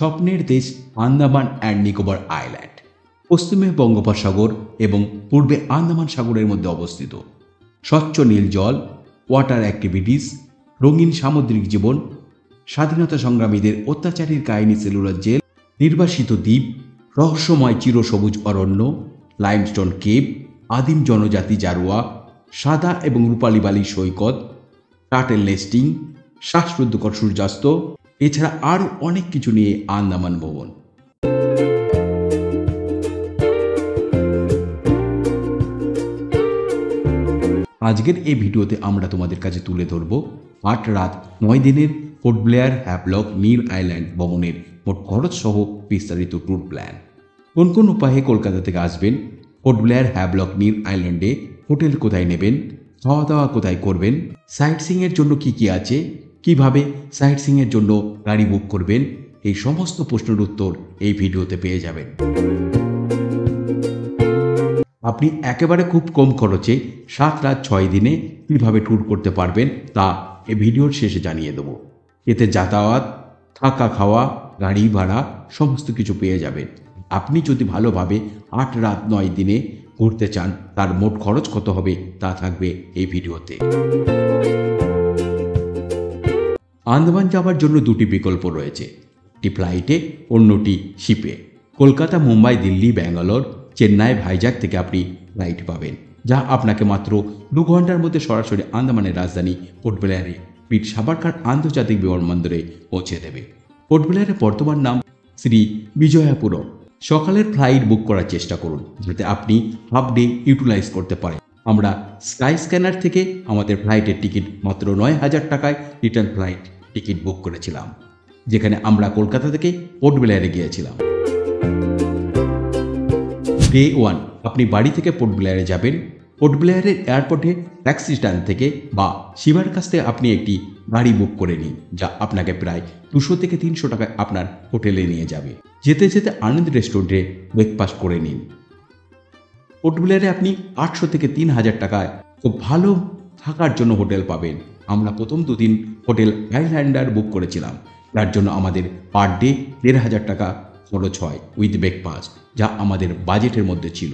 স্বপ্নের দেশ Andaman and Nicobar island পশ্চিমে বঙ্গোপসাগর এবং পূর্বে আন্দামান সাগরের মধ্যে অবস্থিত। স্বচ্ছ নীল জল, ওয়াটার অ্যাক্টিভিটিস, রঙিন সামুদ্রিক জীবন, স্বাধীনতা সংগ্রামীদের অত্যাচারীর কাহিনী সেলুলার জেল, নির্বাসিত দ্বীপ, রহস্যময় চিরসবুজ অরণ্য, লাইমস্টোন কেভ, আদিম জনজাতি জারোয়া, সাদা এবং রূপালী বালির সৈকত, টার্টেল নেস্টিং, শ্বাসরুদ্ধকর সূর্যাস্ত, এছাড়া আরও অনেক কিছু নিয়ে আন্দামান ভ্রমণ। আজকের এই ভিডিওতে আমরা তোমাদের কাছে তুলে ধরব 8 রাত 9 দিনের পোর্ট ব্লেয়ার হ্যাভলক নীল আইল্যান্ড ভ্রমণের মোট খরচ সহ বিস্তারিত ট্যুর প্ল্যান। কোন কোন উপায়ে কলকাতা থেকে আসবেন, পোর্ট ব্লেয়ার হ্যাভলক নীল আইল্যান্ডে হোটেল কোথায় নেবেন, খাওয়া দাওয়া কোথায় করবেন, সাইট সিইংয়ের জন্য কি কি আছে, কিভাবে সাইট সিইংয়ের জন্য গাড়ি বুক করবেন, এই সমস্ত প্রশ্নের উত্তর এই ভিডিওতে পেয়ে যাবেন। আপনি একেবারে খুব কম খরচে 7 রাত 6 দিনে কীভাবে ট্যুর করতে পারবেন তা এই ভিডিওর শেষে জানিয়ে দেবো। এতে যাতায়াত, থাকা, খাওয়া, গাড়ি ভাড়া সমস্ত কিছু পেয়ে যাবেন। আপনি যদি ভালোভাবে 8 রাত 9 দিনে ঘুরতে চান তার মোট খরচ কত হবে তা থাকবে এই ভিডিওতে। আন্দামান যাওয়ার জন্য দুটি বিকল্প রয়েছে, একটি ফ্লাইটে, অন্যটি শিপে। কলকাতা, মুম্বাই, দিল্লি, ব্যাঙ্গালোর, চেন্নাই, ভাইজাগ থেকে আপনি ফ্লাইট পাবেন, যা আপনাকে মাত্র 2 ঘন্টার মধ্যে সরাসরি আন্দামানের রাজধানী পোর্ট ব্লেয়ারে বীর সাভারকার আন্তর্জাতিক বিমানবন্দরে পৌঁছে দেবে। পোর্ট ব্লেয়ারের বর্তমান নাম শ্রী বিজয়াপুরম। সকালের ফ্লাইট বুক করার চেষ্টা করুন যাতে আপনি হাফ ডে ইউটিলাইজ করতে পারেন। আমরা স্কাই স্ক্যানার থেকে আমাদের ফ্লাইটের টিকিট মাত্র 9,000 টাকায় রিটার্ন ফ্লাইট টিকিট বুক করেছিলাম, যেখানে আমরা কলকাতা থেকে পোর্ট ব্লেয়ারে গিয়েছিলাম। ডে 1 আপনি বাড়ি থেকে পোর্ট ব্লেয়ারে যাবেন। পোর্ট ব্লেয়ারের এয়ারপোর্টে ট্যাক্সি স্ট্যান্ড থেকে বা শিবার কাছ থেকে আপনি একটি গাড়ি বুক করে নিন, যা আপনাকে প্রায় 200 থেকে 300 টাকায় আপনার হোটেলে নিয়ে যাবে। যেতে যেতে আনন্দ রেস্টুরেন্টে ব্রেকফাস্ট করে নিন। পোর্ট ব্লেয়ারে আপনি 800 থেকে 3,000 টাকায় খুব ভালো থাকার জন্য হোটেল পাবেন। আমরা প্রথম 2 দিন হোটেল আইল্যান্ডার বুক করেছিলাম, তার জন্য আমাদের পার ডে 1,500 টাকা খরচ হয় উইথ ব্রেকফাস্ট, যা আমাদের বাজেটের মধ্যে ছিল।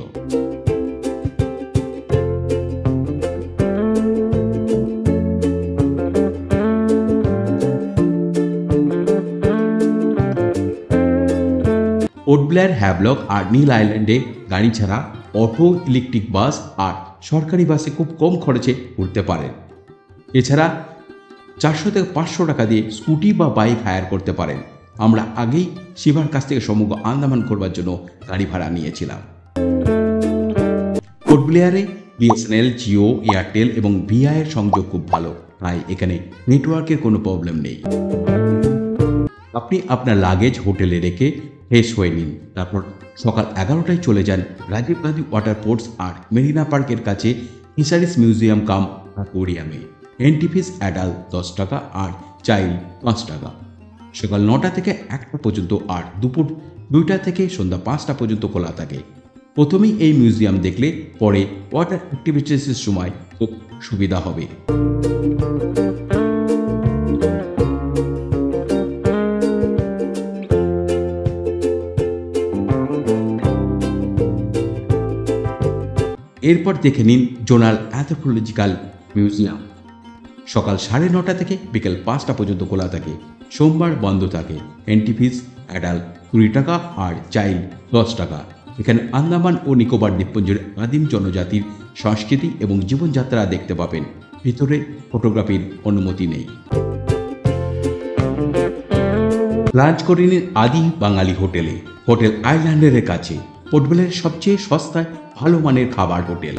পোর্ট ব্লেয়ার, হ্যাভলক আর নীল আইল্যান্ডে গাড়ি ছাড়া অটো, ইলেকট্রিক বাস আর সরকারি বাসে খুব কম খরচে ঘুরতে পারেন। এছাড়া 400 থেকে 500 টাকা দিয়ে স্কুটি বা বাইক হায়ার করতে পারেন। আমরা আগেই শিবার কাছ থেকে সমগ্র আন্দামান করবার জন্য গাড়ি ভাড়া নিয়েছিলাম। পোর্ট ব্লেয়ারে বিএসএনএল, জিও, এয়ারটেল এবং ভিআই এর সংযোগ খুব ভালো, তাই এখানে নেটওয়ার্কের কোনো প্রবলেম নেই। আপনি আপনার লাগেজ হোটেলে রেখে ফ্রেশ হয়ে নিন, তারপর সকাল 11টায় চলে যান রাজীব গান্ধী ওয়াটার স্পোর্টস আর মেরিনা পার্কের কাছে ফিশারিজ মিউজিয়াম কাম অ্যাকোয়ারিয়ামে। এন্ট্রি ফিস অ্যাডাল্ট 10 টাকা আর চাইল্ড 5 টাকা। সকাল 9টা থেকে 1টা পর্যন্ত আর দুপুর 2টা থেকে সন্ধ্যা 5টা পর্যন্ত খোলা থাকে। প্রথমেই এই মিউজিয়াম দেখলে পরে ওয়াটার অ্যাক্টিভিটিসের সময় খুব সুবিধা হবে। এরপর দেখে নিন জোনাল অ্যানথ্রোপোলজিক্যাল মিউজিয়াম। সকাল 9:30 থেকে বিকেল 5টা পর্যন্ত খোলা থাকে, সোমবার বন্ধ থাকে। এন্ট্রি ফিস অ্যাডাল্ট 20 টাকা আর চাইল্ড 10 টাকা। এখানে আন্দামান ও নিকোবর দ্বীপপুঞ্জের আদিম জনজাতির সংস্কৃতি এবং জীবনযাত্রা দেখতে পাবেন। ভিতরে ফটোগ্রাফির অনুমতি নেই। লাঞ্চ করে নিন আদি বাঙালি হোটেলে, হোটেল আইল্যান্ডের কাছে, পোর্ট ব্লেয়ারের সবচেয়ে সস্তায় ভালো মানের খাবার হোটেল।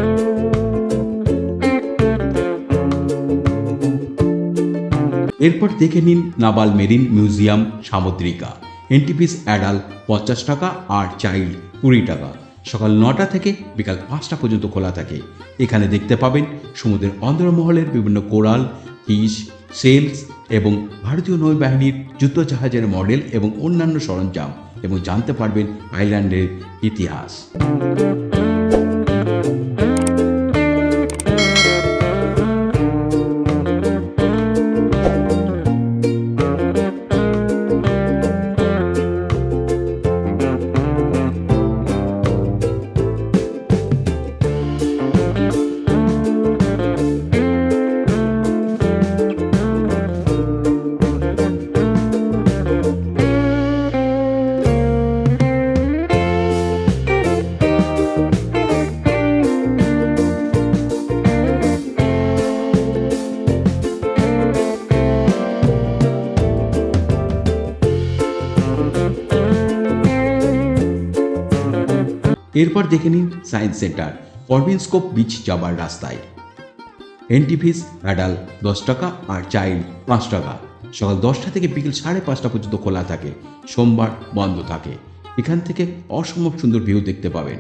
এরপর দেখে নিন naval marine museum Samudrika. Entry fees adult 50 টাকা আর চাইল্ড 20 টাকা। সকাল 9টা থেকে বিকাল 5টা পর্যন্ত খোলা থাকে। এখানে দেখতে পাবেন সমুদ্রের অন্দরমহলের বিভিন্ন কোরাল, ফিশ, সেলস এবং ভারতীয় নৌবাহিনীর যুদ্ধজাহাজের মডেল এবং অন্যান্য সরঞ্জাম, এবং জানতে পারবেন আইল্যান্ডের ইতিহাস। এরপর দেখে নিন সায়েন্স সেন্টার করবিনস্কোপ বিচ যাবার রাস্তায়। এন্ট্রি ফিস অ্যাডাল্ট 10 টাকা আর চাইল্ড 5 টাকা। সকাল 10টা থেকে বিকেল 5:30 পর্যন্ত খোলা থাকে, সোমবার বন্ধ থাকে। এখান থেকে অসম্ভব সুন্দর ভিউ দেখতে পাবেন।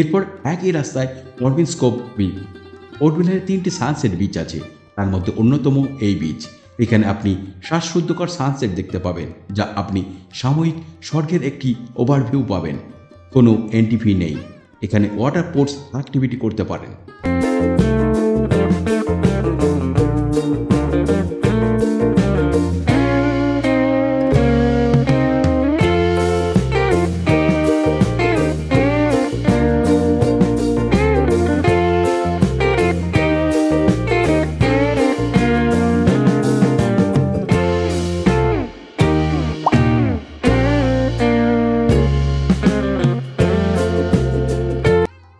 এরপর একই রাস্তায় করবিনস্কোপ বিচ। পোর্টব্লেয়ারে 3টি সানসেট বিচ আছে, তার মধ্যে অন্যতম এই বিচ। এখানে আপনি শ্বাসরুদ্ধকর সানসেট দেখতে পাবেন, যা আপনি সাময়িক স্বর্গের একটি ওভারভিউ পাবেন। কোনো এন্ট্রি ফি নেই। এখানে ওয়াটার স্পোর্টস অ্যাক্টিভিটি করতে পারেন।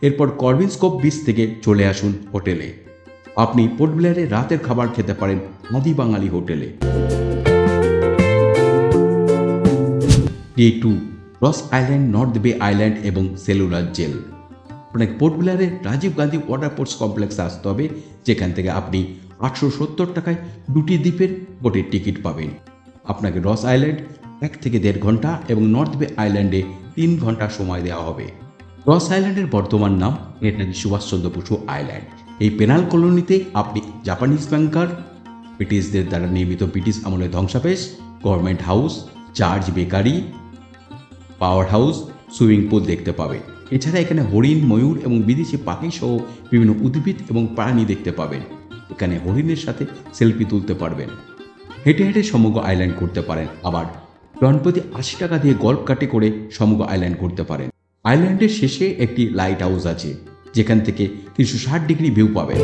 এরপর করবিনস্কোপ বিচ থেকে চলে আসুন হোটেলে। আপনি পোর্টব্লেয়ারে রাতের খাবার খেতে পারেন আদি বাঙালি হোটেলে। ডে 2 রস আইল্যান্ড, নর্থ বে আইল্যান্ড এবং সেলুলার জেল। আপনাকে পোর্টব্লেয়ারে রাজীব গান্ধী ওয়াটার স্পোর্টস কমপ্লেক্সে আসতে হবে, যেখান থেকে আপনি 870 টাকায় 2টি দ্বীপের বোটের টিকিট পাবেন। আপনাকে রস আইল্যান্ড 1 থেকে 1.5 ঘন্টা এবং নর্থ বে আইল্যান্ডে 3 ঘন্টা সময় দেওয়া হবে। রস আইল্যান্ডের বর্তমান নাম নেতাজি সুভাষচন্দ্র বসু আইল্যান্ড। এই পেনাল কলোনিতে আপনি জাপানিজ ব্যাংকার, ব্রিটিশদের দ্বারা নির্মিত ব্রিটিশ আমলের ধ্বংসাবশেষ, government house, church bakery, power house, swimming pool দেখতে পাবেন। এছাড়া এখানে হরিণ, ময়ূর এবং বিদেশি পাখি সহ বিভিন্ন উদ্ভিদ এবং প্রাণী দেখতে পাবেন। এখানে হরিণের সাথে সেলফি তুলতে পারবেন। হেঁটে হেঁটে সমগ্র আইল্যান্ড ঘুরতে পারেন। আবার জনপ্রতি 80 টাকা দিয়ে গল্ফ কার্টে করে সমগ্র আইল্যান্ড ঘুরতে পারেন। আইল্যান্ডের শেষে একটি লাইট হাউস আছে, যেখান থেকে 360 ডিগ্রি ভিউ পাবেন।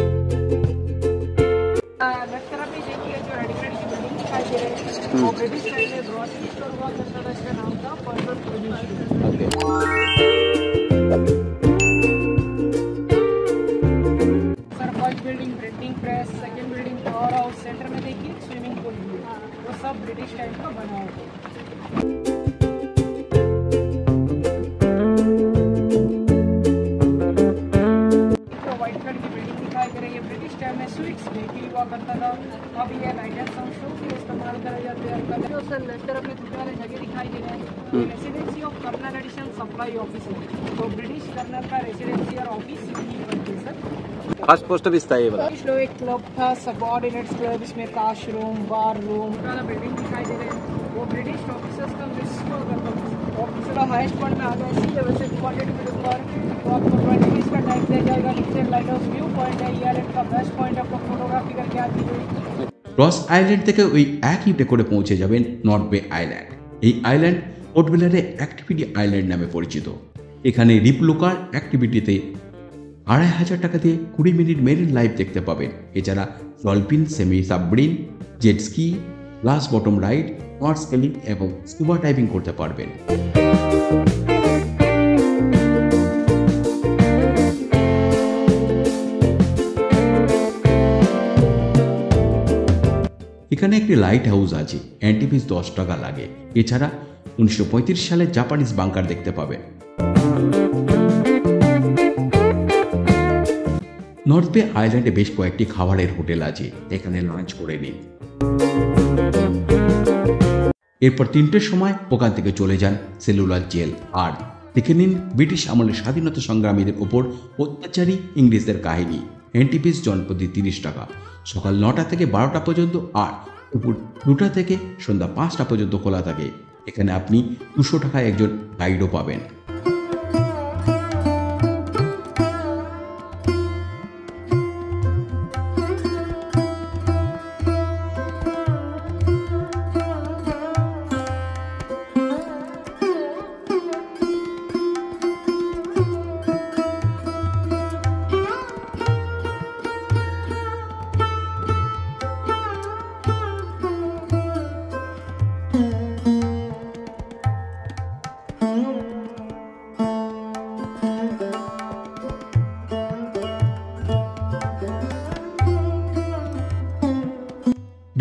Building printing press, second building power house, centre में देखिए स्विमिंग पूल भी है, वो सब ब्रिटिश टाइम का बना हुआ है। व्हाइट कलर की बिल्डिंग दिखाई दे रही है, ब्रिटिश टाइम में स्वीट्स बेकरी हुआ करता था। अब ये लाइट एंड साउंड शो भी इस्तेमाल करा जाते हैं। सर लेफ्ट तरफ में दूसरे वाले जगह दिखाई दे रहा है, residency of colonel edition supply office है। तो ब्रिटिश कर्नल का रेसिडेंसी और ऑफिस यही बनती है सर। फर्स्ट पोस्ट ऑफिस था ये वाला। पिछले एक क्लब था सबऑर्डिनेट्स क्लब, इसमें काश रूम, बार रूम वाला बिल्डिंग दिखाई दे रहे हैं, वो ब्रिटिश ऑफिसर्स का विजिट करता था। ऑफिसर हाईएस्ट पॉइंट में आ गया, इसी लेवल से 200 फीट ऊपर तो आपको 20 मिनट का टाइम दिया जाएगा। नीचे लाइट हाउस व्यू पॉइंट है, ये आइलैंड का बेस्ट पॉइंट आपको फोटोग्राफी करके आती है। রস আইল্যান্ড থেকে ওই একই ডে করে পৌঁছে যাবেন নর্থ বে আইল্যান্ড। এই আইল্যান্ড পোর্টব্লেয়ারে অ্যাক্টিভিটি আইল্যান্ড নামে পরিচিত। এখানে রিপলোকার অ্যাক্টিভিটিতে 2500 টাকা দিয়ে 20 মিনিট মেরিন লাইফ দেখতে পাবেন। এছাড়া dolphin, semi submarine, jet ski, glass bottom ride, water scaling এবং স্কুবা ডাইভিং করতে পারবেন। এখানে একটি লাইট হাউস আছে, এন্ট্রি ফিস 10 টাকা লাগে। এছাড়া 1935 সালে জাপানিজ বাংকার দেখতে পাবেন। নর্থ বে আইল্যান্ডে বেশ কয়েকটি খাবারের হোটেল আছে, এখানে লাঞ্চ করে নিন। এরপর 3টের সময় ওখান থেকে চলে যান সেলুলার জেল আর দেখে নিন ব্রিটিশ আমলের স্বাধীনতা সংগ্রামীদের ওপর অত্যাচারী ইংরেজদের কাহিনী। এন্ট্রি ফিস জনপ্রতি 30 টাকা। সকাল 9টা থেকে 12টা পর্যন্ত আর দুপুর 2টা থেকে সন্ধ্যা 5টা পর্যন্ত খোলা থাকে। এখানে আপনি 200 টাকায় একজন গাইডও পাবেন।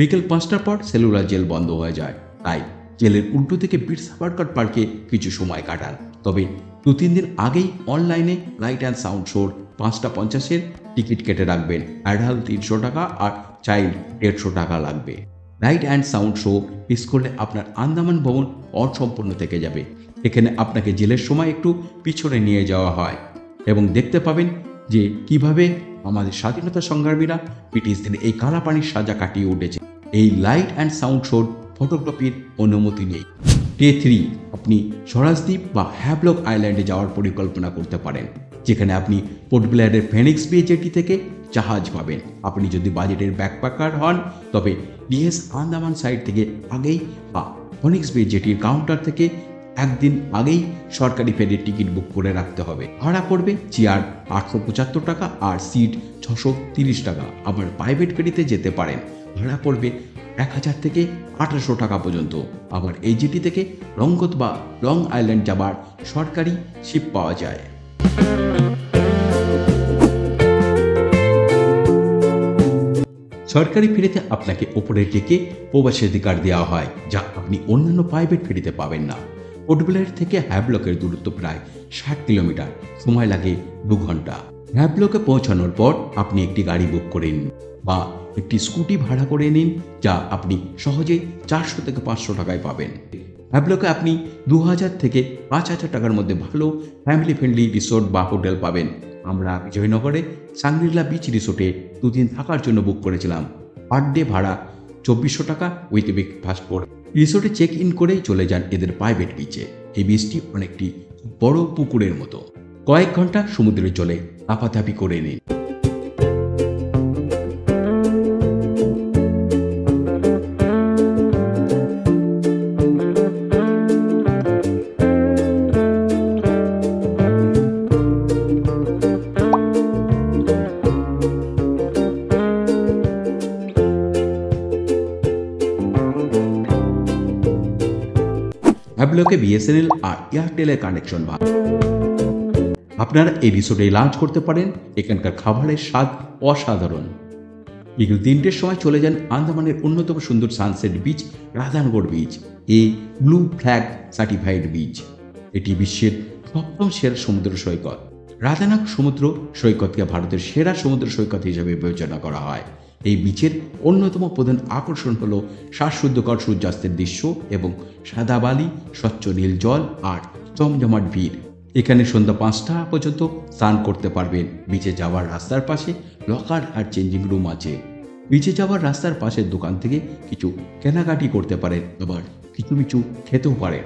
বিকেল 5টার পর সেলুলার জেল বন্ধ হয়ে যায়, তাই জেলের উল্টো দিকে বীর সাভারকর পার্কে কিছু সময় কাটান। তবে 2-3 দিন আগেই অনলাইনে লাইট অ্যান্ড সাউন্ড শোর 5:50-এর টিকিট কেটে রাখবেন। অ্যাডাল্ট 300 টাকা আর চাইল্ড 150 টাকা লাগবে। Light and sound show miss করলে আপনার আন্দামান ভ্রমণ অসম্পূর্ণ থেকে যাবে। এখানে আপনাকে জেলের সময় একটু পিছনে নিয়ে যাওয়া হয় এবং দেখতে পাবেন যে কিভাবে আমাদের স্বাধীনতা সংগ্রামীরা ব্রিটিশদের এই কালাপানির সাজা কাটিয়ে উঠেছে। এই লাইট অ্যান্ড সাউন্ড শোর ফটোগ্রাফির অনুমতি নেই। ডে 3 আপনি স্বরাজদ্বীপ বা হ্যাভলক আইল্যান্ডে যাওয়ার পরিকল্পনা করতে পারেন, যেখানে আপনি পোর্ট ব্লেয়ারের ফেনিক্স বে জেটি থেকে জাহাজ পাবেন। আপনি যদি বাজেটের ব্যাকপ্যাকার হন তবে ডিএস আন্দামান সাইড থেকে আগেই বা ফেনিক্স বে জেটির কাউন্টার থেকে একদিন আগেই সরকারি ফেরির টিকিট বুক করে রাখতে হবে। ভাড়া পড়বে চেয়ার 875 টাকা আর সিট 630 টাকা। আবার প্রাইভেট ফেরিতে যেতে পারেন, ভাড়া পড়বে 1000 থেকে 1800 টাকা পর্যন্ত। আবার এই জেটি থেকে রঙ্গত বা লং আইল্যান্ড যাবার সরকারি শিপ পাওয়া যায়। সরকারি ফেরিতে আপনাকে ওপরের ডেকে প্রবেশাধিকার দেওয়া হয়, যা আপনি অন্যান্য প্রাইভেট ফেরিতে পাবেন না। পোর্ট ব্লেয়ার থেকে হ্যাভলকের দূরত্ব প্রায় 60 কিলোমিটার, সময় লাগে 2 ঘন্টা। হ্যাভলকে পৌঁছানোর পর আপনি একটি গাড়ি বুক করে নিন বা একটি স্কুটি ভাড়া করে নিন, যা আপনি সহজেই 400 থেকে 500 টাকায় পাবেন। হ্যাভলকে আপনি 2000 থেকে 5000 টাকার মধ্যে ভালো ফ্যামিলি ফ্রেন্ডলি রিসোর্ট বা হোটেল পাবেন। আমরা বিজয়নগরে সাংগ্রিলা বিচ রিসোর্টে 2 দিন থাকার জন্য বুক করেছিলাম। পার ডে ভাড়া 2400 টাকা উইথ ব্রেকফাস্ট করে। রিসোর্টে চেক ইন করেই চলে যান এদের প্রাইভেট বিচে। এই বিচটি অনেকটি বড় পুকুরের মতো। কয়েক ঘন্টা সমুদ্রের জলে লাফালাফি করে নিন। হ্যাভলকে বিএসএনএল আর এয়ারটেলের কানেকশন ভালো। আপনারা এই রিসোর্টে লাঞ্চ করতে পারেন। এখানকার খাবারের স্বাদ অসাধারণ। বিকেল 3টের সময় চলে যান আন্দামানের অন্যতম সুন্দর সানসেট বিচ রাধানগর বিচ। এই ব্লু ফ্ল্যাগ সার্টিফাইড বিচ, এটি বিশ্বের 7ম সেরা সমুদ্র সৈকত। রাধানগর সমুদ্র সৈকতকে ভারতের সেরা সমুদ্র সৈকত হিসেবে বিবেচনা করা হয়। এই বিচের অন্যতম প্রধান আকর্ষণ হল শ্বাসরুদ্ধকর সূর্যাস্তের দৃশ্য এবং সাদা বালি, স্বচ্ছ নীল জল আর জমজমাট ভিড়। এখানে সন্ধ্যা 5টা পর্যন্ত স্নান করতে পারবেন। বিচে যাওয়ার রাস্তার পাশে লকার আর চেঞ্জিং রুম আছে। বিচে যাওয়ার রাস্তার পাশের দোকান থেকে কিছু কেনাকাটি করতে পারেন, আবার কিছু খেতেও পারেন।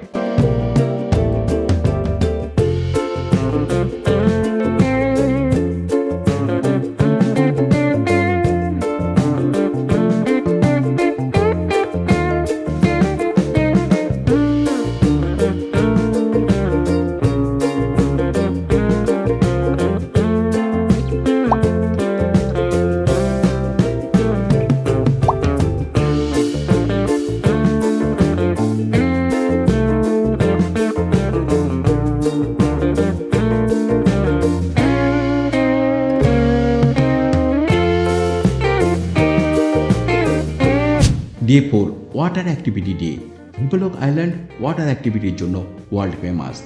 Day 4 water activity day. Havelock island water অ্যাক্টিভিটির জন্য ওয়ার্ল্ড ফেমাস।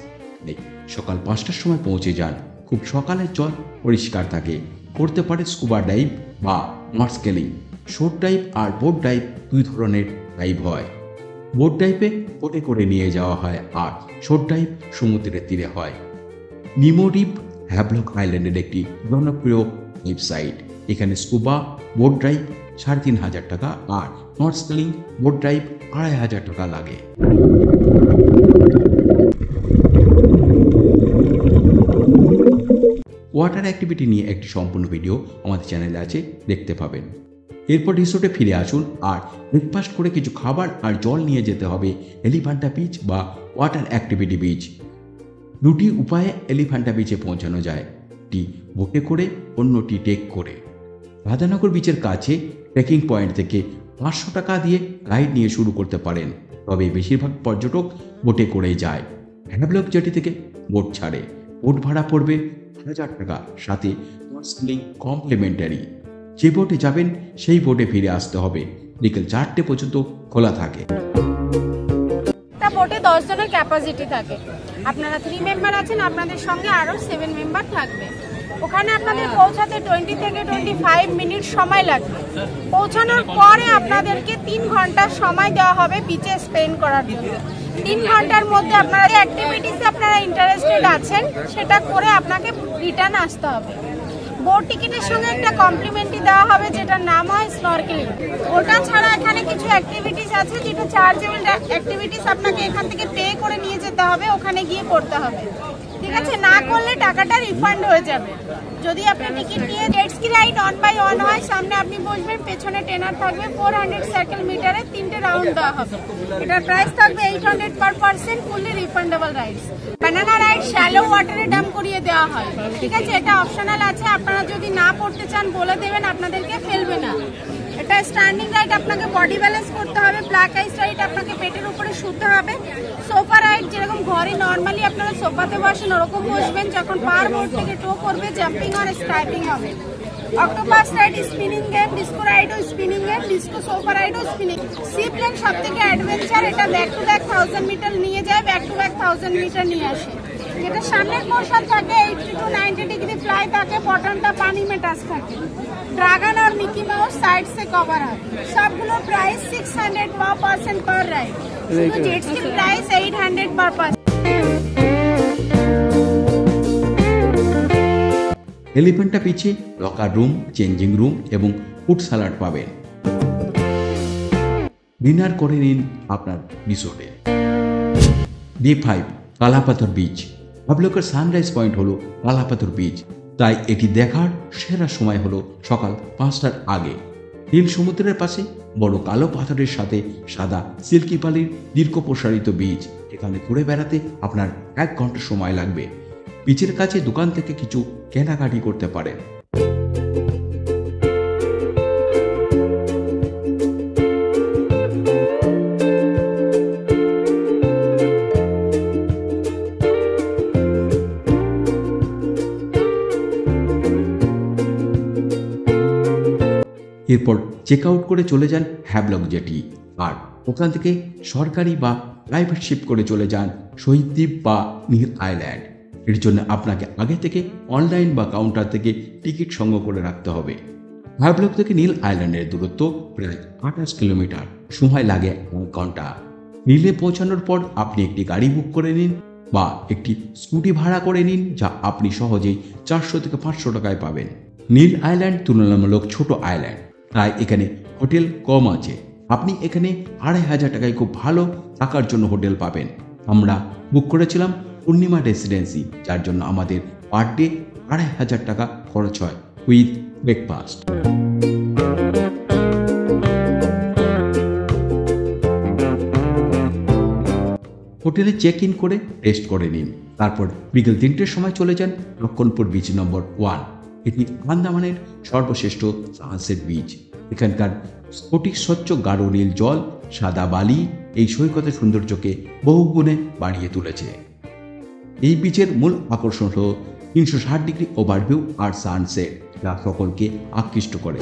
সকাল 5টার সময় পৌঁছে যান। খুব সকালে জল পরিষ্কার থাকে। করতে পারে স্কুবা ডাইভ বা নর্সকেলিং। শোট ডাইভ আর বোট ডাইভ 2 ধরনের ডাইভ হয়। বোট ডাইভে বোটে করে নিয়ে যাওয়া হয় আর শোট ডাইভ সমুদ্রের তীরে হয়। নিমো ডিপ হ্যাভলক আইল্যান্ডের একটি জনপ্রিয় ওয়েবসাইট। এখানে স্কুবা বোট ড্রাইভ 3500 টাকা আর নর্সকেলিং বোট ড্রাইভ 2500 টাকা লাগে। ওয়াটার অ্যাক্টিভিটি নিয়ে একটি সম্পূর্ণ ভিডিও আমাদের চ্যানেলে আছে, দেখতে পাবেন। এরপর রিসোর্টে ফিরে আসুন আর ব্রেকফাস্ট করে কিছু খাবার আর জল নিয়ে যেতে হবে এলিফ্যান্টা বিচ বা ওয়াটার অ্যাক্টিভিটি বিচ। 2টি উপায়ে এলিফ্যান্টা বিচে পৌঁছানো যায়, একটি বোটে করে, অন্যটি টেক করে। রাধানগর বিচের কাছে ট্রেকিং পয়েন্ট থেকে 500 টাকা দিয়ে গাইড নিয়ে শুরু করতে পারেন, তবে বেশিরভাগ পর্যটক বোটে করেই যায়। হ্যাভলক জেটি থেকে বোট ছাড়ে। বোট ভাড়া পড়বে 1000 টাকা, সাথে নর্সকেলিং কমপ্লিমেন্টারি। যে বোটে যাবেন সেই বোটে ফিরে আসতে হবে। বিকেল 4টে পর্যন্ত খোলা থাকে। বোটে 10 জনের ক্যাপাসিটি থাকে। আপনারা 3 মেম্বার আছেন, আপনাদের সঙ্গে আরো 7 মেম্বার থাকবে। ওখানে আপনাদের পৌঁছাতে 20 থেকে 25 মিনিট সময় লাগবে। পৌঁছানোর পরে আপনাদেরকে 3 ঘন্টা সময় দেওয়া হবে বিচে স্পেন্ড করার জন্য। 3 ঘন্টার মধ্যে আপনারা যে অ্যাক্টিভিটিসে আপনারা ইন্টারেস্টেড আছেন সেটা করে আপনাকে রিটার্ন আসতে হবে। বোট টিকিটের সঙ্গে একটা কমপ্লিমেন্টারি দেওয়া হবে যেটার নাম হয় স্নরকেলিং। ওটা ছাড়া এখানে কিছু অ্যাক্টিভিটিস আছে যেটা চার্জেবল অ্যাক্টিভিটিস, আপনাকে এখান থেকে পে করে নিয়ে যেতে হবে, ওখানে গিয়ে করতে হবে। ঠিক আছে, না করলে টাকাটা রিফান্ড হয়ে যাবে। যদি আপনি টিকিট নিয়ে জেট স্কি রাইড 1/1 হয়, সামনে আপনি বসবেন, পেছনে ট্রেনার থাকবে, 400 সাইকেল মিটারে 3টে রাউন্ড দেওয়া হবে। এটার প্রাইস থাকবে 800 per person, fully refundable rides. Banana ride shallow ওয়াটারে ডাম্প করিয়ে দেওয়া হয়। ঠিক আছে, এটা অপশনাল আছে, আপনারা যদি না করতে চান বলে দেবেন, আপনাদেরকে ফেলবে না। এটা স্ট্যান্ডিং রাইড, আপনাকে বডি ব্যালেন্স করতে হবে। ব্ল্যাক আইস রাইড, আপনাকে পেটের উপরে শুতে হবে। সোফা রাইড, যেরকম ঘরে নর্মালি আপনারা সোফাতে বসেন ওরকম বসবেন, যখন পার বোর্ড থেকে টো করবে জাম্পিং আর স্কাইপিং হবে। Octopus ride, spinning game, disco রাইডও স্পিনিং গেম, ডিস্কো সোফা রাইডও স্পিনিং। সি প্লেন সব থেকে অ্যাডভেঞ্চার, এটা ব্যাক টু ব্যাক 1000 মিটার নিয়ে যায়, ব্যাক টু ব্যাক 1000 মিটার নিয়ে আসে। যেটা সামনের পোর্শন থাকে 80 to 90 ডিগ্রি ফ্লাই থাকে, বটনটা পানি में टच থাকে। ड्रैगन और मिकी माउस साइड से कवर है। सबগুলো price 600 per person per ride। শুধু jet ski price 800 per person। এলিফ্যান্টা পিছে লকার রুম, চেঞ্জিং রুম এবং ফুড স্যালাড পাবেন। ডিনার করে নিন আপনার রিসোর্টে। Day 5 Kalapathar beach. হাবলকের সানরাইজ পয়েন্ট হলো কালাপাথর বিচ, তাই এটি দেখার সেরা সময় হলো সকাল 5টার আগে। নীল সমুদ্রের পাশে বড় কালো পাথরের সাথে সাদা সিল্কি বালির দীর্ঘ প্রসারিত বিচ। এখানে ঘুরে বেড়াতে আপনার 1 ঘন্টা সময় লাগবে। বিচের কাছে দোকান থেকে কিছু কেনাকাটি করতে পারেন। এরপর চেক আউট করে চলে যান হ্যাভলক জেটি, আর ওখান থেকে সরকারি বা প্রাইভেট শিপ করে চলে যান শহীদ দ্বীপ বা নীল আইল্যান্ড। এর জন্য আপনাকে আগে থেকে অনলাইন বা কাউন্টার থেকে টিকিট সংগ্রহ করে রাখতে হবে। হ্যাভলক থেকে নীল আইল্যান্ডের দূরত্ব প্রায় 28 কিলোমিটার, সময় লাগে 1 ঘন্টা। নীলে পৌঁছানোর পর আপনি একটি গাড়ি বুক করে নিন বা একটি স্কুটি ভাড়া করে নিন, যা আপনি সহজেই 400 থেকে 500 টাকায় পাবেন। নীল আইল্যান্ড তুলনামূলক ছোট আইল্যান্ড, তাই এখানে হোটেল কম আছে। আপনি এখানে 2500 টাকায় খুব ভালো থাকার জন্য হোটেল পাবেন। আমরা বুক করেছিলাম পূর্ণিমা রেসিডেন্সি, যার জন্য আমাদের পার ডে 2500 টাকা খরচ হয় উইথ ব্রেকফাস্ট। হোটেলে চেক ইন করে রেস্ট করে নিন। তারপর বিকেল 3টের সময় চলে যান লক্ষণপুর বিচ নম্বর 1। এটি আন্দামানের সর্বশ্রেষ্ঠ সানসেট বিচ। এখানকার স্ফটিক স্বচ্ছ গাঢ় নীল জল, সাদা বালি এই সৈকতের সৌন্দর্যকে বহুগুণে বাড়িয়ে তুলেছে। এই বিচের মূল আকর্ষণ হল 360 ডিগ্রি ওভারভিউ আর সানসেট, যা সকলকে আকৃষ্ট করে।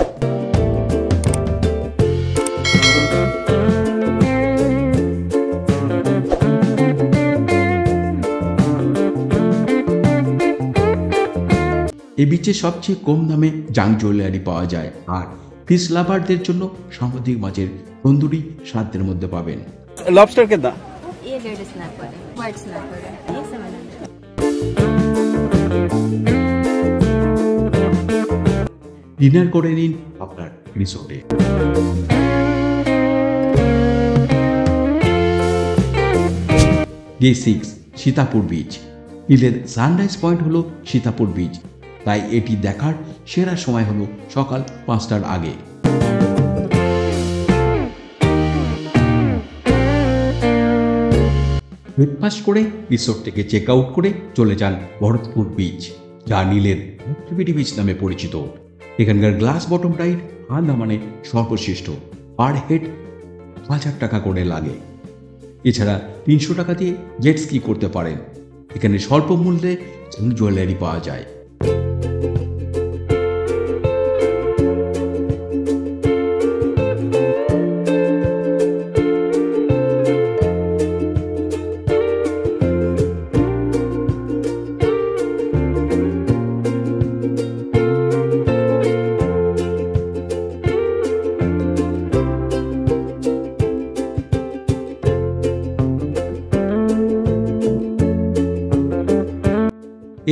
এই বিচে সবচেয়ে কম দামে জাং জুয়েলারি পাওয়া যায়, আর ফিশ লাভারদের জন্য সামুদ্রিক মাছের তন্দুরি স্বাদের মধ্যে পাবেন। लॉबस्टर कितना? ये 1.5 स्नैपर है, व्हाइट स्नैपर है, ये 700। ডিনার করে নিন আপনার রিসোর্টে। Day 6 Sitapur beach. নীলের সানরাইজ পয়েন্ট হলো সীতাপুর বিচ, তাই এটি দেখার সেরা সময় হলো সকাল 5টার আগে। ব্রেকফাস্ট করে রিসোর্ট থেকে চেক আউট করে চলে যান ভরতপুর বিচ, যা নীলের অ্যাক্টিভিটি বিচ নামে পরিচিত। এখানকার গ্লাস বটম রাইড আন্দামানে সর্বশ্রেষ্ঠ, পার হেড 1000 টাকা করে লাগে। এছাড়া 300 টাকা দিয়ে জেট স্কি করতে পারেন। এখানে স্বল্প মূল্যে জুয়েলারি পাওয়া যায়।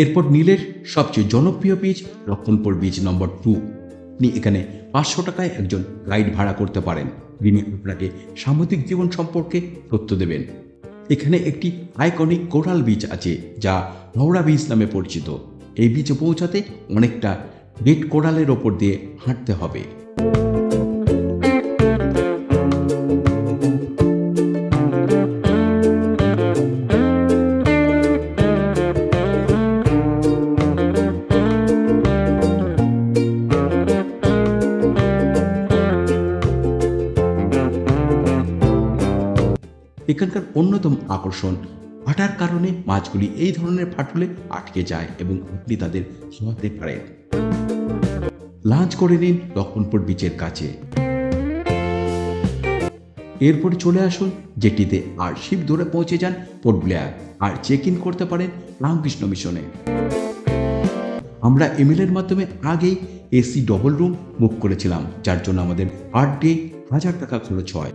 এরপর নীলের সবচেয়ে জনপ্রিয় বিচ লক্ষণপুর বিচ নম্বর 2। আপনি এখানে 500 টাকায় একজন গাইড ভাড়া করতে পারেন, যিনি আপনাকে সামুদ্রিক জীবন সম্পর্কে তথ্য দেবেন। এখানে একটি আইকনিক কোরাল বিচ আছে যা হাওড়া বিচ নামে পরিচিত। এই বিচে পৌঁছাতে অনেকটা রেড কোরালের ওপর দিয়ে হাঁটতে হবে। এখানকার অন্যতম আকর্ষণ ভাটার কারণে মাছগুলি এই ধরনের ফাটলে আটকে যায় এবং আপনি তাদের ছোঁয়াতে পারেন। লাঞ্চ করে নিন লক্ষণপুর বিচের কাছে, এরপরে চলে আসুন জেটিতে আর শিপ ধরে পৌঁছে যান পোর্ট ব্লেয়ার আর চেক ইন করতে পারেন রামকৃষ্ণ মিশনে। আমরা ইমেলের মাধ্যমে আগেই এসি ডবল রুম বুক করেছিলাম, যার জন্য আমাদের পার ডে 1000 টাকা খরচ হয়।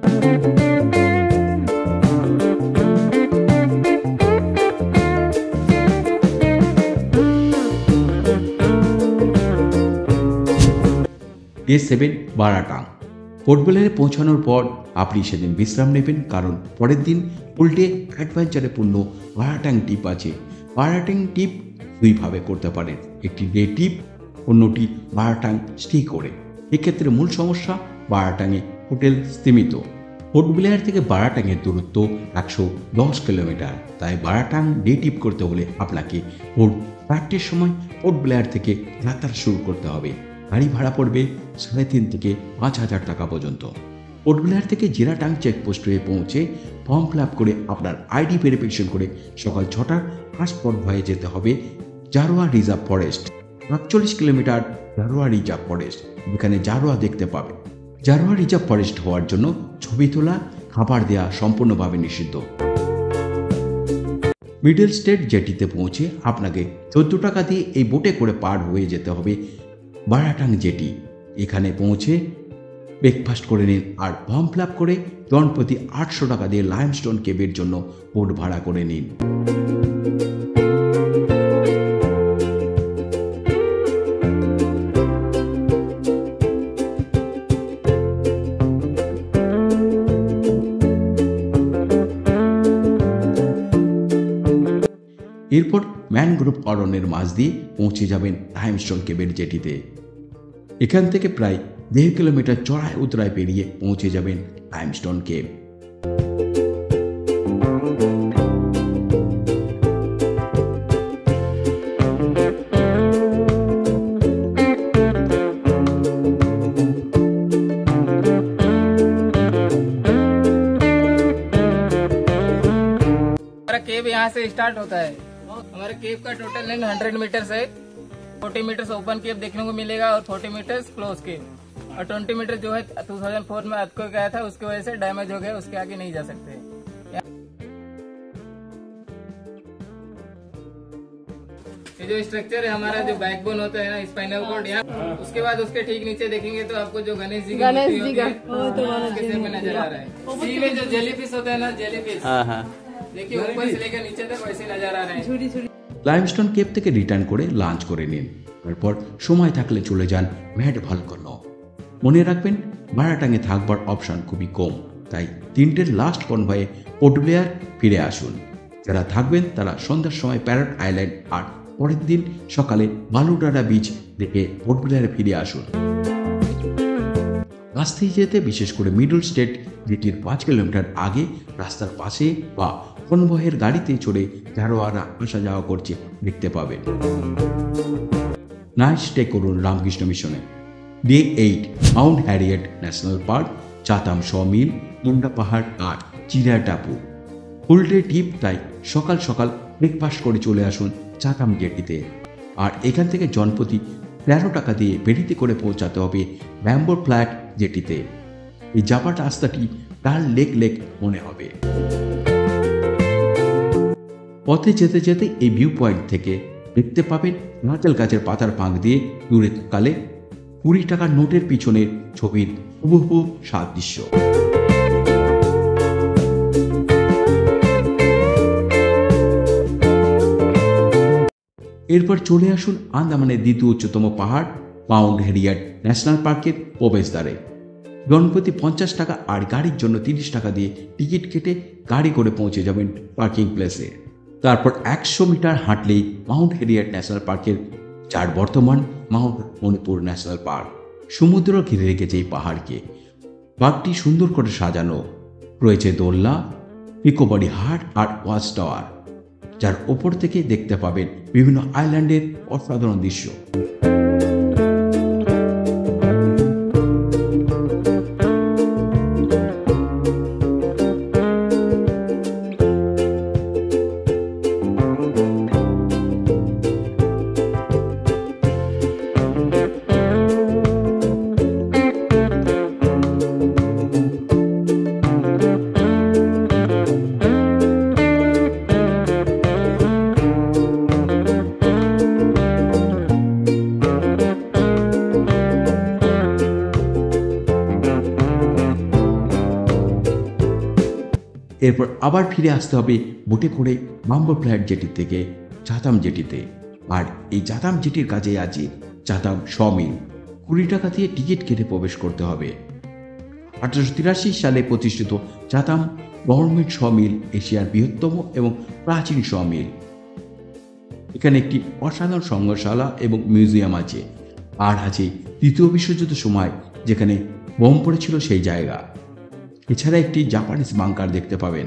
A7 বারাটাং। পোর্ট ব্লেয়ারে পৌঁছানোর পর আপনি সেদিন বিশ্রাম নেবেন, কারণ পরের দিন উল্টে অ্যাডভেঞ্চারে পূর্ণ বারাটাং ট্রিপ আছে। বারাটাং ট্রিপ দুইভাবে করতে পারেন, একটি ডে ট্রিপ, অন্যটি বারাটাং স্টে করে। এক্ষেত্রে মূল সমস্যা বারাটাংয়ে হোটেল সীমিত। পোর্ট ব্লেয়ার থেকে বারাটাংয়ের দূরত্ব 110 কিলোমিটার, তাই বারাটাং ডে ট্রিপ করতে হলে আপনাকে ভোর 4টের সময় পোর্ট ব্লেয়ার থেকে যাত্রা শুরু করতে হবে। গাড়ি ভাড়া পড়বে 3,500 থেকে 5,000 টাকা পর্যন্ত। পোর্ট ব্লেয়ার থেকে জিরাটাং চেকপোস্ট হয়ে পৌঁছে ফর্ম ফিল আপ করে আপনার আইডি ভেরিফিকেশন করে সকাল 6টার ফার্স্ট পয়েন্ট হয়ে যেতে হবে Jarawa reserve forest. ৪১ kilometre Jarawa reserve forest, যেখানে জারোয়া দেখতে পাবে। জারোয়া রিজার্ভ ফরেস্ট হওয়ার জন্য ছবি তোলা, খাবার দেওয়া সম্পূর্ণভাবে নিষিদ্ধ। মিডল স্টেট জেটিতে পৌঁছে আপনাকে 14 টাকা দিয়ে এই বোটে করে পার হয়ে যেতে হবে বারাটাং জেটি। এখানে পৌঁছে ব্রেকফাস্ট করে নিন আর ফর্ম ফিল আপ করে জনপ্রতি 800 টাকা দিয়ে লাইমস্টোন কেবের জন্য বোট ভাড়া করে নিন। এরপর ম্যানগ্রোভ অরণ্যের মাঝ দিয়ে পৌঁছে যাবেন লাইমস্টোন কেবের জেটিতে। এখান থেকে প্রায় 1.5 কিলোমিটার চড়াই উতরায় পেরিয়ে পৌঁছে যাবেন লাইমস্টোন কেব। हमारा केव यहाँ से स्टार्ट होता है। हमारे केव का टोटल लेंथ 100 मीटर है। 40 मीटर ओपन केव देखने को मिलेगा और 40 मीटर क्लोज केव, और 20 मीटर जो है 2004 में अर्थक्वेक आया था, उसकी वजह से डैमेज हो गया, उसके आगे नहीं जा सकते। ये जो स्ट्रक्चर है हमारा, जो बैकबोन होता है ना स्पाइनल कॉर्ड, यहाँ उसके बाद उसके ठीक नीचे देखेंगे तो आपको जो गणेश जी का उसके शेप में नजर आ रहा है। सी में जो जेलीफिश होता है ना, जेलीफिश, देखिए ऊपर से लेकर नीचे तक वैसे नजर आ रहे हैं। লাইমস্টোন কেপ থেকে রিটার্ন করে লাঞ্চ করে নিন, তারপর সময় থাকলে চলে যান ম্যাড ভলকন। মনে রাখবেন বারাটাংয়ে থাকবার অপশন খুবই কম, তাই 3টের লাস্ট কনভয়ে পোর্ট ব্লেয়ার ফিরে আসুন। যারা থাকবেন তারা সন্ধ্যার সময় প্যারট আইল্যান্ড আর পরের দিন সকালে বালুডারা বিচ দেখে পোর্ট ব্লেয়ারে ফিরে আসুন। রাস্তায় যেতে বিশেষ করে মিডল স্টেট যেটির 5 কিলোমিটার আগে রাস্তার পাশে বা কনভয়ের গাড়িতে চড়ে জারোয়ারা আসা যাওয়া করছে দেখতে পাবেন। নাইট স্টে করুন রামকৃষ্ণ মিশনে। Day 8 Mount Harriet national park, Chatham saw mill, Munda পাহাড় আর চিরা টাপু। ফুল ডে ট্রিপ, তাই সকাল সকাল ব্রেকফাস্ট করে চলে আসুন চাতাম জেটিতে। আর এখান থেকে জনপ্রতি 13 টাকা দিয়ে ফেরিতে করে পৌঁছাতে হবে ব্যাম্বোর ফ্ল্যাট জেটিতে। এই যাবার রাস্তাটি ডাল লেক লেক মনে হবে। পথে যেতে যেতে এই ভিউ পয়েন্ট থেকে দেখতে পাবেন নারকেল গাছের পাতার ফাঁক দিয়ে দূরে কালে 20 টাকার নোটের পিছনের ছবির হুবহু সাদৃশ্য। এরপর চলে আসুন আন্দামানের দ্বিতীয় উচ্চতম পাহাড় মাউন্ট হেরিয়েট ন্যাশনাল পার্কের প্রবেশদ্বারে। জনপ্রতি 50 টাকা আর গাড়ির জন্য 30 টাকা দিয়ে টিকিট কেটে গাড়ি করে পৌঁছে যাবেন পার্কিং প্লেসে। তারপর 100 মিটার হাঁটলেই মাউন্ট হেরিয়েট ন্যাশনাল পার্কের, যার বর্তমান মাউন্ট মণিপুর ন্যাশনাল পার্ক। সমুদ্র ঘিরে রেখেছে এই পাহাড়কে। পার্কটি সুন্দর করে সাজানো রয়েছে দোলনা, পিকোবাড়ি হাট আর ওয়াচ টাওয়ার, যার ওপর থেকে দেখতে পাবেন বিভিন্ন আইল্যান্ডের অসাধারণ দৃশ্য। এরপর আবার ফিরে আসতে হবে বোটে করে বাম্বো ফ্ল্যাট জেটি থেকে চাতাম জেটিতে। আর এই চাতাম জেটির কাছে আছে চাতাম সমিল। 20 টাকা দিয়ে টিকিট কেটে প্রবেশ করতে হবে। 1883 সালে প্রতিষ্ঠিত চাতাম গভর্নমেন্ট সমিল এশিয়ার বৃহত্তম এবং প্রাচীন সমিল। এখানে একটি অসাধারণ সংগ্রহশালা এবং মিউজিয়াম আছে। আর আছে দ্বিতীয় বিশ্বযুদ্ধের সময় যেখানে বোম পড়েছিল সেই জায়গা। এছাড়া একটি জাপানিজ বাংকার দেখতে পাবেন।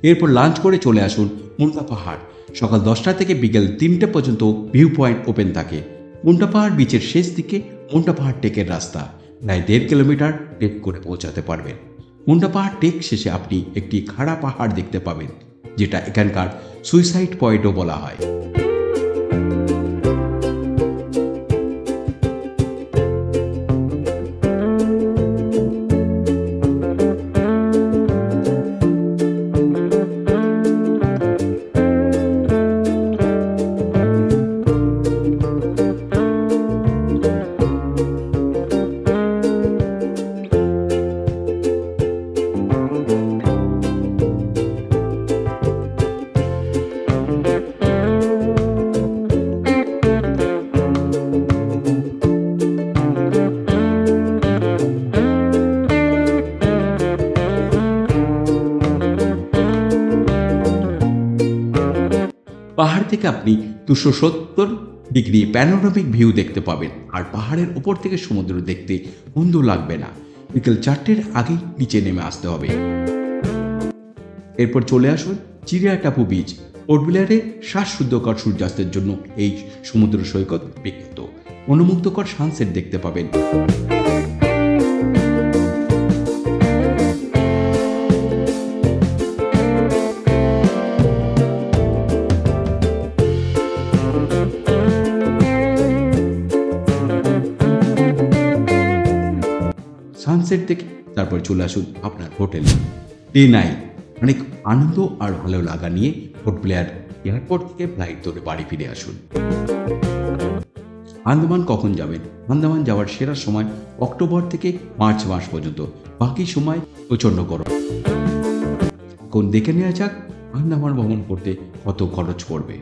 এরপর লাঞ্চ করে চলে আসুন মুন্ডা পাহাড়। সকাল 10টা থেকে বিকেল 3টে পর্যন্ত ভিউ পয়েন্ট ওপেন থাকে। মুন্ডা পাহাড় বিচের শেষ দিকে মুন্ডা পাহাড় টেকের রাস্তা, প্রায় 1.5 কিলোমিটার টেক করে পৌঁছাতে পারবেন। মুন্ডা পাহাড় টেক শেষে আপনি একটি খাড়া পাহাড় দেখতে পাবেন, যেটা এখানকার সুইসাইড পয়েন্টও বলা হয়। পাহাড় থেকে আপনি 270 ডিগ্রি প্যানোরামিক ভিউ দেখতে পাবেন। আর পাহাড়ের উপর থেকে সমুদ্র দেখতে সুন্দর লাগবে না। বিকেল 4টের আগেই নিচে নেমে আসতে হবে। এরপর চলে আসুন চিড়িয়াটাপু বিচ। পোর্ট ব্লেয়ারে শ্বাসরুদ্ধকর সূর্যাস্তের জন্য এই সমুদ্র সৈকত বিখ্যাত। মনোমুগ্ধকর সানসেট দেখতে পাবেন। সানসেট দেখে তারপর চলে আসুন আপনার হোটেলে। ডে 9 অনেক আনন্দ আর ভালো লাগা নিয়ে পোর্ট ব্লেয়ার এয়ারপোর্ট থেকে ফ্লাইট ধরে বাড়ি ফিরে আসুন। আন্দামান কখন যাবেন? আন্দামান যাওয়ার সেরা সময় অক্টোবর থেকে মার্চ মাস পর্যন্ত। বাকি সময় প্রচণ্ড গরম। এখন দেখে নেওয়া যাক আন্দামান ভ্রমণ করতে কত খরচ পড়বে।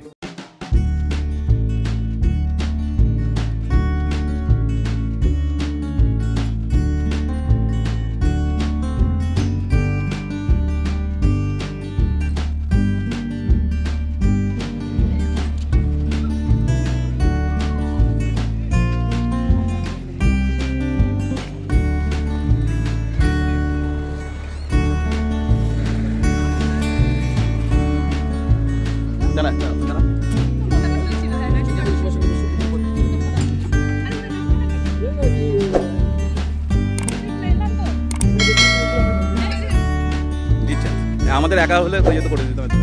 আমাদের একা হলে হয়ে যেত, করে দিতাম।